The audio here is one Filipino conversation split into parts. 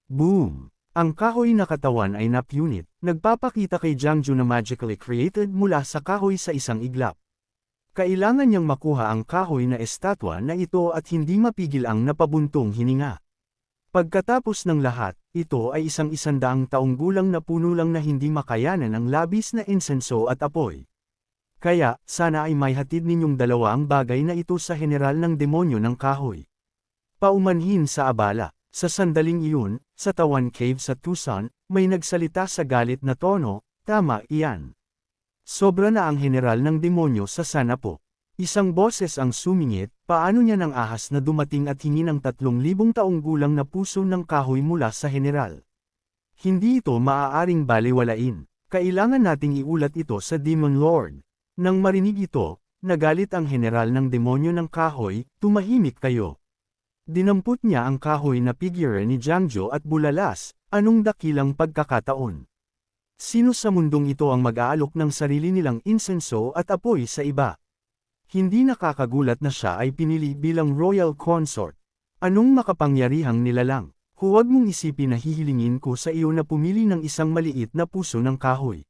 Boom! Ang kahoy na katawan ay napunit, nagpapakita kay Jiangju na magically created mula sa kahoy sa isang iglap. Kailangan niyang makuha ang kahoy na estatwa na ito at hindi mapigil ang napabuntong hininga. Pagkatapos ng lahat, ito ay isang 100 taong gulang na puno lang na hindi makayanan ang labis na insenso at apoy. Kaya, sana ay may hatid ninyong dalawa ang bagay na ito sa general ng demonyo ng kahoy. Paumanhin sa abala, sa sandaling iyon, sa Tawan Cave sa Tucson, may nagsalita sa galit na tono, tama iyan. Sobra na ang general ng demonyo sa sana po. Isang boses ang sumingit, paano niya ng ahas na dumating at hingi ng 3,000 taong gulang na puso ng kahoy mula sa general. Hindi ito maaaring baliwalain, kailangan nating iulat ito sa Demon Lord. Nang marinig ito, nagalit ang general ng demonyo ng kahoy, tumahimik kayo. Dinampot niya ang kahoy na figure ni Jiangju at bulalas, anong dakilang pagkakataon. Sino sa mundong ito ang mag-aalok ng sarili nilang insenso at apoy sa iba? Hindi nakakagulat na siya ay pinili bilang royal consort. Anong makapangyarihang nilalang? Huwag mong isipin na hihilingin ko sa iyo na pumili ng isang maliit na puso ng kahoy.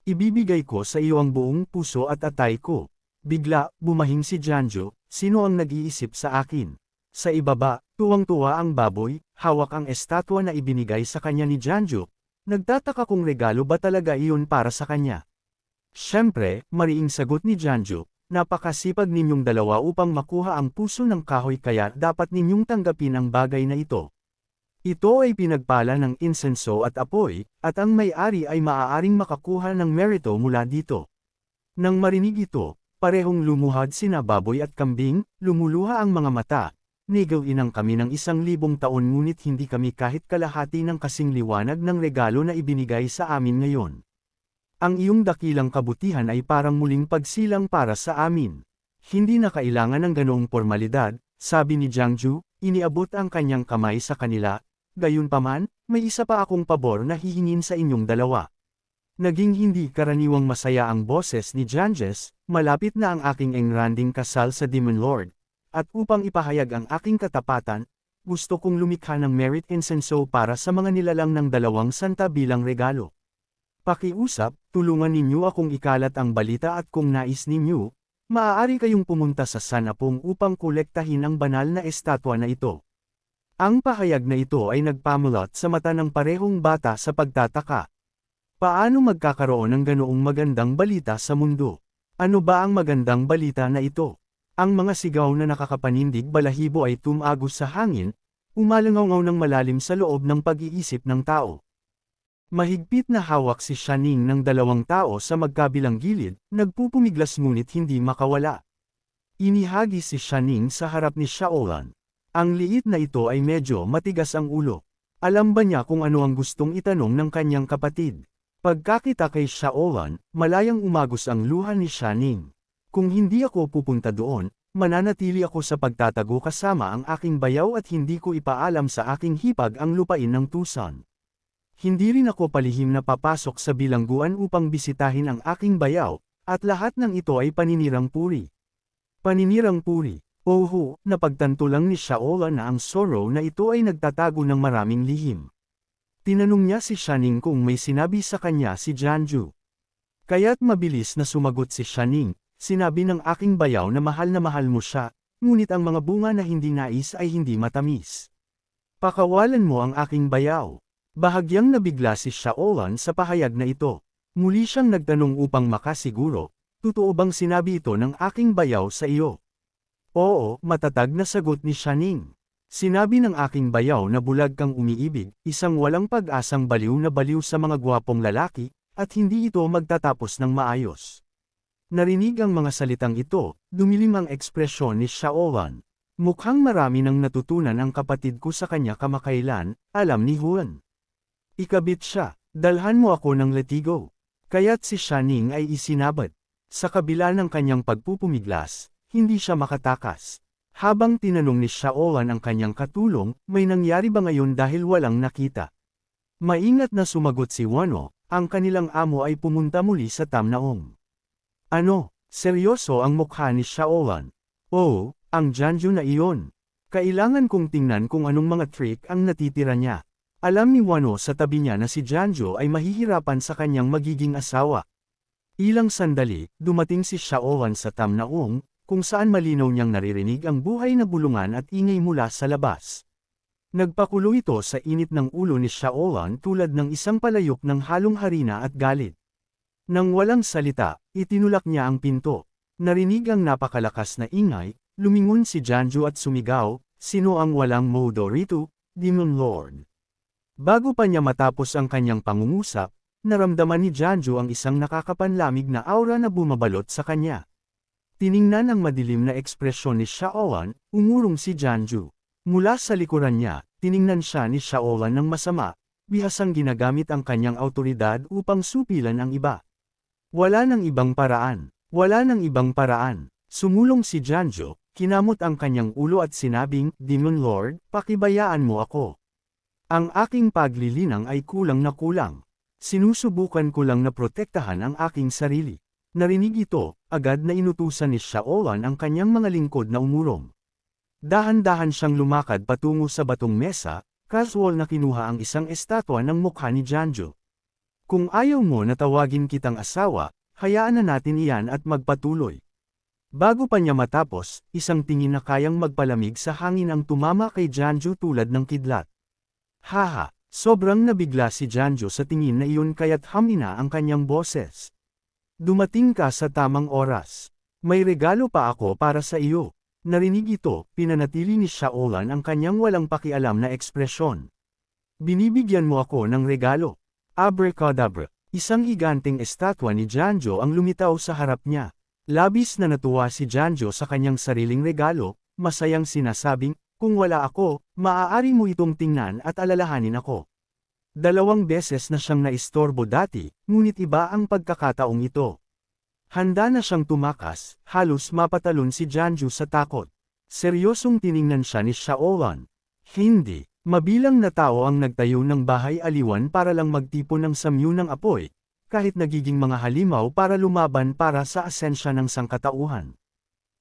Ibibigay ko sa iyo ang buong puso at atay ko. Bigla, bumahing si Jiangju, sino ang nag-iisip sa akin? Sa ibaba, tuwang-tuwa ang baboy, hawak ang estatwa na ibinigay sa kanya ni Jiangju. Nagtataka kung regalo ba talaga iyon para sa kanya. Siyempre, mariing sagot ni Jiangju. Napakasipag ninyong dalawa upang makuha ang puso ng kahoy kaya dapat ninyong tanggapin ang bagay na ito. Ito ay pinagpala ng insenso at apoy, at ang may-ari ay maaaring makakuha ng merito mula dito. Nang marinig ito, parehong lumuhad sina baboy at kambing, lumuluha ang mga mata. Nigaw-inang kami ng 1,000 taon ngunit hindi kami kahit kalahati ng kasing liwanag ng regalo na ibinigay sa amin ngayon. Ang iyong dakilang kabutihan ay parang muling pagsilang para sa amin. Hindi na kailangan ng ganoong formalidad, sabi ni Jiangju, iniabot ang kanyang kamay sa kanila, gayunpaman, may isa pa akong pabor na hihingin sa inyong dalawa. Naging hindi karaniwang masaya ang boses ni Jiangjes, malapit na ang aking engranding kasal sa Demon Lord. At upang ipahayag ang aking katapatan, gusto kong lumikha ng merit insenso para sa mga nilalang ng 2 santa bilang regalo. Pakiusap, tulungan ninyo akong ikalat ang balita at kung nais ninyo, maaari kayong pumunta sa Sanapong upang kolektahin ang banal na estatwa na ito. Ang pahayag na ito ay nagpamulot sa mata ng parehong bata sa pagtataka. Paano magkakaroon ng ganoong magandang balita sa mundo? Ano ba ang magandang balita na ito? Ang mga sigaw na nakakapanindig balahibo ay tumagos sa hangin, umalangaw ng malalim sa loob ng pag-iisip ng tao. Mahigpit na hawak si Shaning ng 2 tao sa magkabilang gilid, nagpupumiglas ngunit hindi makawala. Inihagi si Shaning sa harap ni Shaolan. Ang liit na ito ay medyo matigas ang ulo. Alam ba niya kung ano ang gustong itanong ng kanyang kapatid? Pagkakita kay Shaolan, malayang umagos ang luha ni Shaning. Kung hindi ako pupunta doon, mananatili ako sa pagtatago kasama ang aking bayaw at hindi ko ipaalam sa aking hipag ang lupain ng Tucson. Hindi rin ako palihim na papasok sa bilangguan upang bisitahin ang aking bayaw, at lahat ng ito ay paninirang puri. Paninirang puri. Oho, napagtanto lang ni Shaolan na ang sorrow na ito ay nagtatago ng maraming lihim. Tinanong niya si Shaning kung may sinabi sa kanya si Jiangju. Kaya't mabilis na sumagot si Shaning, sinabi ng aking bayaw na mahal mo siya, ngunit ang mga bunga na hindi nais ay hindi matamis. Pakawalan mo ang aking bayaw. Bahagyang nabigla si Shaolan sa pahayag na ito. Muli siyang nagtanong upang makasiguro, totoo bang sinabi ito ng aking bayaw sa iyo? Oo, matatag na sagot ni Shaning. Sinabi ng aking bayaw na bulag kang umiibig, isang walang pag-asang baliw na baliw sa mga gwapong lalaki, at hindi ito magtatapos ng maayos. Narinig ang mga salitang ito, dumilim ang ekspresyon ni Shaolan. Mukhang marami nang natutunan ang kapatid ko sa kanya kamakailan, alam ni Huan. Ikabit siya, dalhan mo ako ng letigo. Kaya't si Shaning ay isinabat. Sa kabila ng kanyang pagpupumiglas, hindi siya makatakas. Habang tinanong ni Shaolan ang kanyang katulong, may nangyari ba ngayon dahil walang nakita? Maingat na sumagot si Wano, ang kanilang amo ay pumunta muli sa Tamnaong. Ano, seryoso ang mukha ni Shaolan? Oo, ang Jiangju na iyon. Kailangan kong tingnan kung anong mga trick ang natitira niya. Alam ni Wano sa tabi niya na si Janjo ay mahihirapan sa kanyang magiging asawa. Ilang sandali, dumating si Shaowan sa Tamnaong, kung saan malinaw niyang naririnig ang buhay na bulungan at ingay mula sa labas. Nagpakulo ito sa init ng ulo ni Shaowan tulad ng isang palayok ng halong harina at galit. Nang walang salita, itinulak niya ang pinto. Narinig ang napakalakas na ingay, lumingon si Janjo at sumigaw, "Sino ang walang modo rito, Demon Lord?" Bago pa niya matapos ang kanyang pangungusap, naramdaman ni Janjo ang isang nakakapanlamig na aura na bumabalot sa kanya. Tiningnan ang madilim na ekspresyon ni Shaowan, umurong si Janjo. Mula sa likuran niya, tiningnan siya ni Shaowan ng masama, bihasang ginagamit ang kanyang autoridad upang supilan ang iba. Wala nang ibang paraan. Wala nang ibang paraan. Sumulong si Janjo, kinamot ang kanyang ulo at sinabing, "Demon Lord, pakibayaan mo ako. Ang aking paglilinang ay kulang na kulang. Sinusubukan ko lang na protektahan ang aking sarili." Narinig ito, agad na inutusan ni Shaowan ang kanyang mga lingkod na umurong. Dahan-dahan siyang lumakad patungo sa batong mesa, casual na kinuha ang isang estatwa ng mukha ni Janjo. "Kung ayaw mo na tawagin kitang asawa, hayaan na natin iyan at magpatuloy." Bago pa niya matapos, isang tingin na kayang magpalamig sa hangin ang tumama kay Janjo tulad ng kidlat. Haha, sobrang nabigla si Janjo sa tingin na iyon kaya't hamina ang kanyang boses. "Dumating ka sa tamang oras. May regalo pa ako para sa iyo." Narinig ito, pinanatili ni Shaowan ang kanyang walang pakialam na ekspresyon. "Binibigyan mo ako ng regalo." Abracadabra. Isang higanteng estatwa ni Janjo ang lumitaw sa harap niya. Labis na natuwa si Janjo sa kanyang sariling regalo, masayang sinasabing, "Kung wala ako, maaari mo itong tingnan at alalahanin ako." 2 beses na siyang naistorbo dati, ngunit iba ang pagkakataong ito. Handa na siyang tumakas, halos mapatalon si Janjo sa takot. Seryosong tiningnan siya ni Shaowan. Hindi, mabilang na tao ang nagtayo ng bahay aliwan para lang magtipon ng samyu ng apoy, kahit nagiging mga halimaw para lumaban para sa asensya ng sangkatauhan.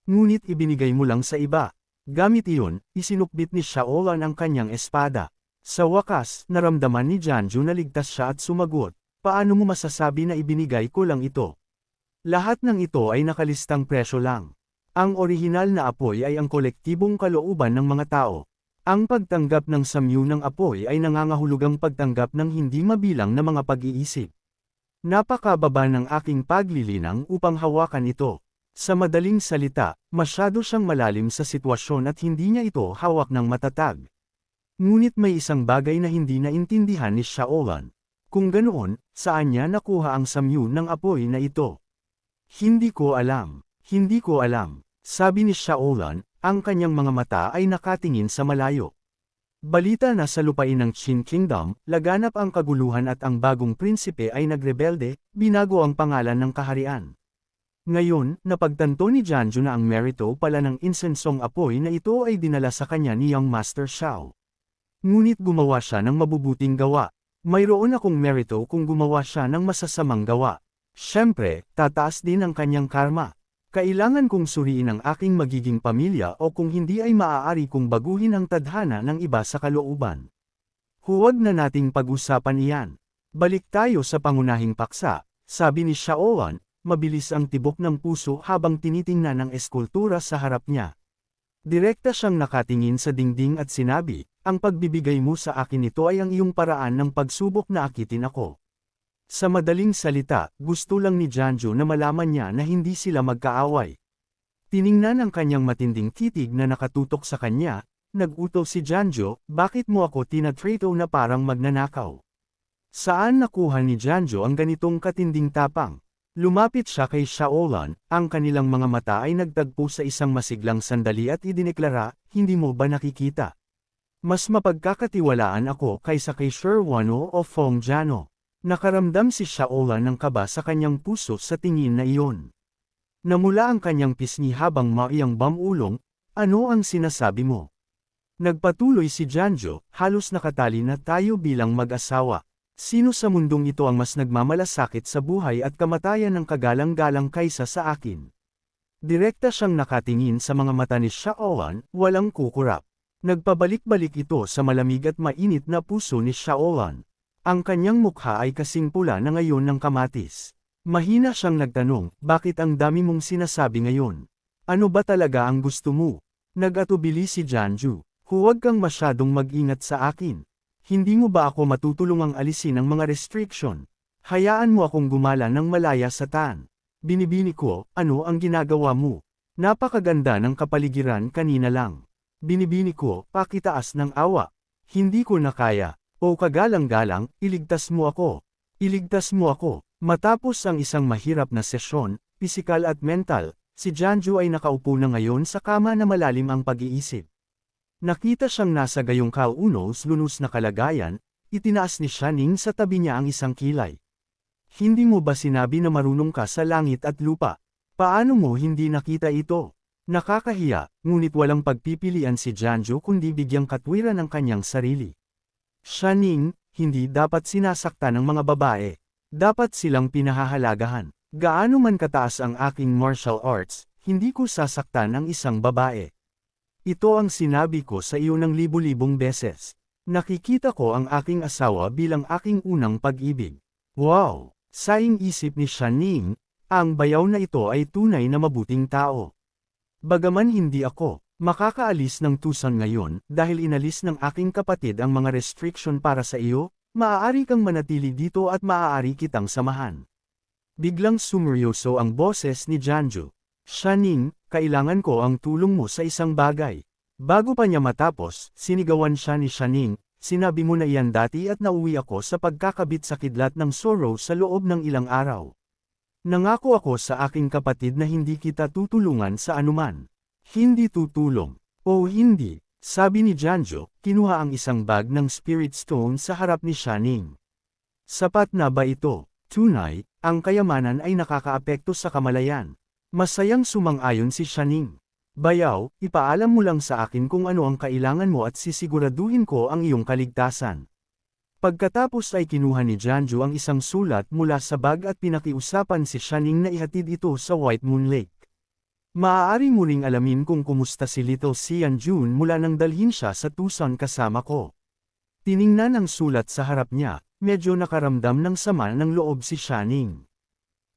Ngunit ibinigay mo lang sa iba. Gamit iyon, isinukbit ni Shaowan ang kanyang espada. Sa wakas, naramdaman ni Janjo na ligtas siya at sumagot, "Paano mo masasabi na ibinigay ko lang ito? Lahat ng ito ay nakalistang presyo lang. Ang orihinal na apoy ay ang kolektibong kalooban ng mga tao. Ang pagtanggap ng samyu ng apoy ay nangangahulugang pagtanggap ng hindi mabilang na mga pag-iisip. Napakababa ng aking paglilinang upang hawakan ito." Sa madaling salita, masyado siyang malalim sa sitwasyon at hindi niya ito hawak ng matatag. Ngunit may isang bagay na hindi naintindihan ni Shaowan. Kung ganoon, saan niya nakuha ang samyu ng apoy na ito? "Hindi ko alam. Hindi ko alam," sabi ni Shaowan, ang kanyang mga mata ay nakatingin sa malayo. Balita na sa lupain ng Qin Kingdom, laganap ang kaguluhan at ang bagong prinsipe ay nagrebelde, binago ang pangalan ng kaharian. Ngayon, napagtanto ni Janjo na ang merito pala ng insensong apoy na ito ay dinala sa kanya ni Young Master Shao. Ngunit gumawa siya ng mabubuting gawa. Mayroon akong merito kung gumawa siya ng masasamang gawa. Siyempre, tataas din ang kanyang karma. Kailangan kong suriin ang aking magiging pamilya o kung hindi ay maaari kong baguhin ang tadhana ng iba sa kalooban. Huwag na nating pag-usapan iyan. Balik tayo sa pangunahing paksa, sabi ni Shaowan, mabilis ang tibok ng puso habang tinitingnan ang eskultura sa harap niya. Direkta siyang nakatingin sa dingding at sinabi, "Ang pagbibigay mo sa akin ito ay ang iyong paraan ng pagsubok na akitin ako." Sa madaling salita, gusto lang ni Janjo na malaman niya na hindi sila magkaaway. Tiningnan ang kanyang matinding titig na nakatutok sa kanya, nag-utos si Janjo, "Bakit mo ako tinatrato na parang magnanakaw?" Saan nakuha ni Janjo ang ganitong katinding tapang? Lumapit siya kay Shaowan, ang kanilang mga mata ay nagtagpo sa isang masiglang sandali at idineklara, "Hindi mo ba nakikita? Mas mapagkakatiwalaan ako kaysa kay Sir Wano o Fong Jiano." Nakaramdam si Shaowan ng kaba sa kanyang puso sa tingin na iyon. Namula ang kanyang pisngi habang maiyang bamulong, "Ano ang sinasabi mo?" Nagpatuloy si Janjo, "Halos nakatali na tayo bilang mag-asawa. Sino sa mundong ito ang mas nagmamalasakit sa buhay at kamatayan ng kagalang-galang kaysa sa akin?" Direkta siyang nakatingin sa mga mata ni Shaowan, walang kukurap. Nagpabalik-balik ito sa malamig at mainit na puso ni Shaolan. Ang kanyang mukha ay kasing pula na ngayon ng kamatis. Mahina siyang nagtanong, bakit ang dami mong sinasabi ngayon? Ano ba talaga ang gusto mo? Nag-atubili si Janju. Huwag kang masyadong mag-ingat sa akin. Hindi mo ba ako matutulungang alisin ang mga restriction? Hayaan mo akong gumala ng malaya sa tan. Binibini ko, ano ang ginagawa mo? Napakaganda ng kapaligiran kanina lang. Binibini ko, pakitaas ng awa. Hindi ko na kaya. O kagalang-galang, iligtas mo ako. Iligtas mo ako. Matapos ang isang mahirap na sesyon, pisikal at mental, si Janju ay nakaupo na ngayon sa kama na malalim ang pag-iisip. Nakita siyang nasa gayong kaunos-lunos na kalagayan, itinaas ni Shaning sa tabi niya ang isang kilay. Hindi mo ba sinabi na marunong ka sa langit at lupa? Paano mo hindi nakita ito? Nakakahiya, ngunit walang pagpipilian si Janju kundi bigyang katwiran ng kanyang sarili. Shaning, hindi dapat sinasaktan ng mga babae. Dapat silang pinahahalagahan. Gaano man kataas ang aking martial arts, hindi ko sasaktan ang isang babae. Ito ang sinabi ko sa iyo ng libu-libong beses. Nakikita ko ang aking asawa bilang aking unang pag-ibig. Wow! Saing isip ni Shaning, ang bayaw na ito ay tunay na mabuting tao. Bagaman hindi ako makakaalis ng Tucson ngayon dahil inalis ng aking kapatid ang mga restriction para sa iyo, maaari kang manatili dito at maaari kitang samahan. Biglang sumeryoso ang boses ni Janju. Shaning, kailangan ko ang tulong mo sa isang bagay. Bago pa niya matapos, sinigawan siya ni Shaning, sinabi mo na iyan dati at nauwi ako sa pagkakabit sa kidlat ng sorrow sa loob ng ilang araw. Nangako ako sa aking kapatid na hindi kita tutulungan sa anuman. Hindi tutulong. O hindi, sabi ni Janju, kinuha ang isang bag ng spirit stone sa harap ni Shaning. Sapat na ba ito? Tunay, ang kayamanan ay nakakaapekto sa kamalayan. Masayang sumang-ayon si Shaning. Bayaw, ipaalam mo lang sa akin kung ano ang kailangan mo at sisiguraduhin ko ang iyong kaligtasan. Pagkatapos ay kinuha ni Janju ang isang sulat mula sa bag at pinakiusapan si Shaning na ihatid ito sa White Moon Lake. Maaari mo ring alamin kung kumusta si Little Sian Jun mula nang dalhin siya sa Tucson kasama ko. Tiningnan ang sulat sa harap niya, medyo nakaramdam ng sama ng loob si Shaning.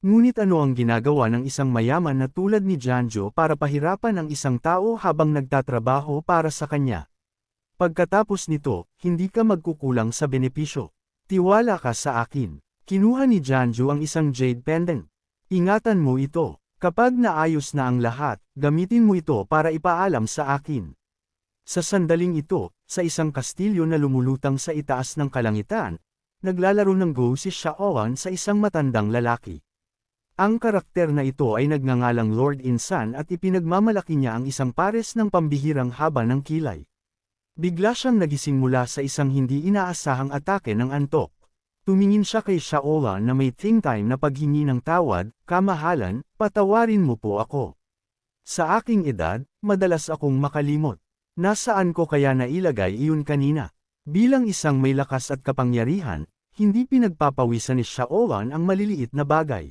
Ngunit ano ang ginagawa ng isang mayaman na tulad ni Janju para pahirapan ang isang tao habang nagtatrabaho para sa kanya? Pagkatapos nito, hindi ka magkukulang sa benepisyo. Tiwala ka sa akin. Kinuha ni Janju ang isang jade pendant. Ingatan mo ito. Kapag naayos na ang lahat, gamitin mo ito para ipaalam sa akin. Sa sandaling ito, sa isang kastilyo na lumulutang sa itaas ng kalangitan, naglalaro ng go si Shaolan sa isang matandang lalaki. Ang karakter na ito ay nagngangalang Lord Insan at ipinagmamalaki niya ang isang pares ng pambihirang haba ng kilay. Bigla siyang nagising mula sa isang hindi inaasahang atake ng antok. Tumingin siya kay Shaolan na may time na paghingi ng tawad, kamahalan, patawarin mo po ako. Sa aking edad, madalas akong makalimot. Nasaan ko kaya nailagay iyon kanina? Bilang isang may lakas at kapangyarihan, hindi pinagpapawisan ni Shaolan ang maliliit na bagay.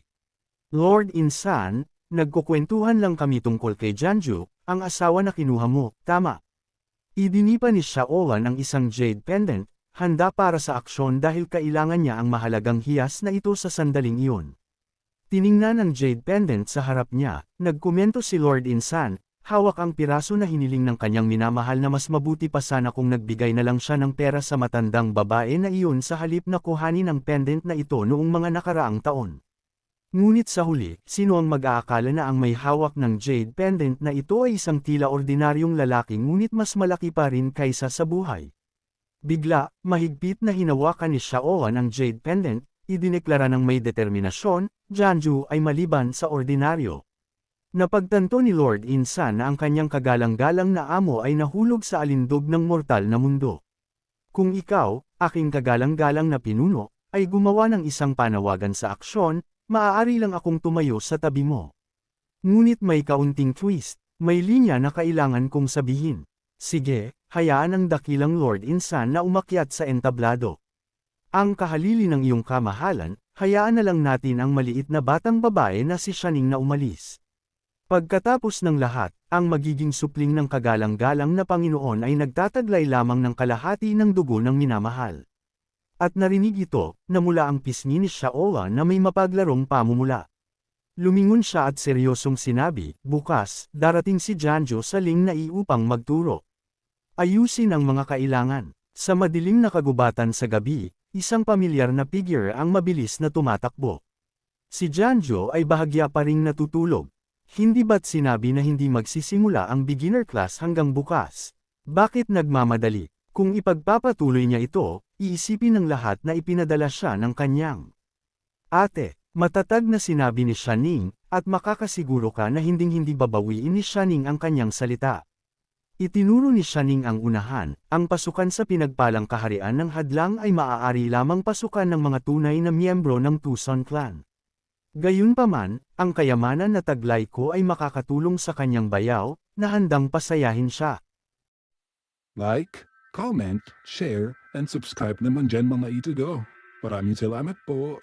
Lord Insan, nagkukwentuhan lang kami tungkol kay Janju, ang asawa na kinuha mo, tama. Idinipa ni Shaolan ang isang jade pendant, handa para sa aksyon dahil kailangan niya ang mahalagang hiyas na ito sa sandaling iyon. Tiningnan ang jade pendant sa harap niya, nagkomento si Lord Insan, hawak ang piraso na hiniling ng kanyang minamahal na mas mabuti pa sana kung nagbigay na lang siya ng pera sa matandang babae na iyon sa halip na kuhanin ang pendant na ito noong mga nakaraang taon. Ngunit sa huli, sino ang mag-aakala na ang may hawak ng jade pendant na ito ay isang tila ordinaryong lalaki ngunit mas malaki pa rin kaysa sa buhay. Bigla, mahigpit na hinawakan ni Shaolan ang jade pendant, idineklara ng may determinasyon, Janju ay maliban sa ordinaryo. Napagtanto ni Lord Insan na ang kanyang kagalang-galang na amo ay nahulog sa alindog ng mortal na mundo. Kung ikaw, aking kagalang-galang na pinuno, ay gumawa ng isang panawagan sa aksyon, maaari lang akong tumayo sa tabi mo. Ngunit may kaunting twist, may linya na kailangan kong sabihin. Sige, hayaan ang dakilang Lord Insan na umakyat sa entablado. Ang kahalili ng iyong kamahalan, hayaan na lang natin ang maliit na batang babae na si Shaning na umalis. Pagkatapos ng lahat, ang magiging supling ng kagalang-galang na Panginoon ay nagtataglay lamang ng kalahati ng dugo ng minamahal. At narinig ito, na mula ang pisngi ni Shaola na may mapaglarong pamumula. Lumingon siya at seryosong sinabi, bukas, darating si Janjo sa Ling na upang magturo. Ayusin ang mga kailangan. Sa madilim na kagubatan sa gabi, isang pamilyar na figure ang mabilis na tumatakbo. Si Janjo ay bahagya pa ring natutulog. Hindi ba't sinabi na hindi magsisimula ang beginner class hanggang bukas? Bakit nagmamadali? Kung ipagpapatuloy niya ito, iisipin ng lahat na ipinadala siya ng kanyang ate. Matatag na sinabi ni Shaning, at makakasiguro ka na hinding-hindi babawiin ni Shaning ang kanyang salita. Itinuro ni Shaning ang unahan, ang pasukan sa pinagpalang kaharian ng hadlang ay maaari lamang pasukan ng mga tunay na miyembro ng Tucson Clan. Gayunpaman, ang kayamanan na taglay ko ay makakatulong sa kanyang bayaw, na handang pasayahin siya. Like, comment, share, and subscribe naman dyan mga itudo. Maraming salamat po.